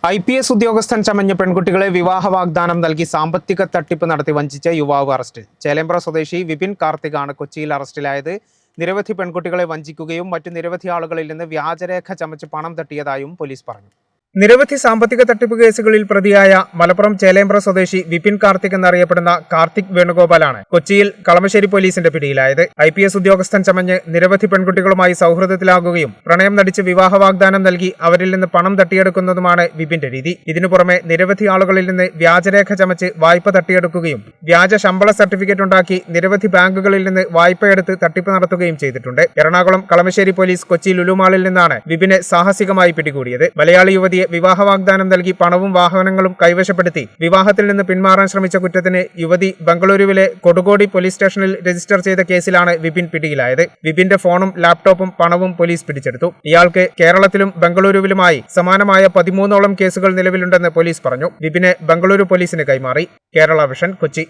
IPS ഉദ്യോഗസ്ഥൻ ചമഞ്ഞ പെൺകുട്ടികളെ വിവാഹ വാഗ്ദാനം നൽകി സാമ്പത്തിക തട്ടിപ്പ് നടത്തി വഞ്ചിച്ച യുവാവ് അറസ്റ്റിൽ. ചേലേമ്പ്ര സ്വദേശി വിപിൻ കാർത്തികാണ് കൊച്ചിയിൽ അറസ്റ്റിലായത്. നിരവധി പെൺകുട്ടികളെ വഞ്ചിക്കുകയും മറ്റു നിരവധി ആളുകളിൽ നിന്ന് വ്യാജരേഖ ചമച്ച് പണം തട്ടിയതായും പോലീസ് പറഞ്ഞു. നിരവധി സാമ്പത്തിക തട്ടിപ്പ് കേസുകളിൽ പ്രതിയായ മലപ്പുറം ചേലേമ്പ്ര സ്വദേശി വിപിൻ കാർത്തിക് എന്നറിയപ്പെടുന്ന കാർത്തിക് വേണുഗോപാലാണ് കൊച്ചിയിൽ കളമശ്ശേരി പോലീസിന്റെ പിടിയിലായത്. IPS ഉദ്യോഗസ്ഥൻ ചമഞ്ഞ് നിരവധി പെൺകുട്ടികളുമായി സൗഹൃദത്തിലാകുകയും പ്രണയം നടിച്ച് വിവാഹ വാഗ്ദാനം നൽകി അവരിൽ നിന്ന് പണം തട്ടിയെടുക്കുന്നതുമാണ് വിപിന്റെ രീതി. ഇതിനു പുറമെ നിരവധി ആളുകളിൽ നിന്ന് വ്യാജരേഖ ചമച്ച് വായ്പ തട്ടിയെടുക്കുകയും വ്യാജ ശമ്പള സർട്ടിഫിക്കറ്റ് ഉണ്ടാക്കി നിരവധി ബാങ്കുകളിൽ നിന്ന് വായ്പയെടുത്ത് തട്ടിപ്പ് നടത്തുകയും ചെയ്തിട്ടുണ്ട്. എറണാകുളം കളമശ്ശേരി പോലീസ് കൊച്ചി ലുലുമാളിൽ നിന്നാണ് വിപിനെ സാഹസികമായി പിടികൂടിയത്. മലയാളി യുവതിയെ വിവാഹ വാഗ്ദാനം നൽകി പണവും വാഹനങ്ങളും കൈവശപ്പെടുത്തി വിവാഹത്തിൽ നിന്ന് പിന്മാറാൻ ശ്രമിച്ച കുറ്റത്തിന് യുവതി ബംഗളൂരുവിലെ കൊടുകോടി പോലീസ് സ്റ്റേഷനിൽ രജിസ്റ്റർ ചെയ്ത കേസിലാണ് വിപിൻ പിടിയിലായത്. വിപിന്റെ ഫോണും ലാപ്ടോപ്പും പണവും പോലീസ് പിടിച്ചെടുത്തു. ഇയാൾക്ക് കേരളത്തിലും ബംഗളൂരുവിലുമായി സമാനമായ 13ഓളം കേസുകൾ നിലവിലുണ്ടെന്ന് പോലീസ് പറഞ്ഞു. വിപിനെ ബംഗളൂരു പോലീസിന് കൈമാറി. കേരള വിഷൻ, കൊച്ചി.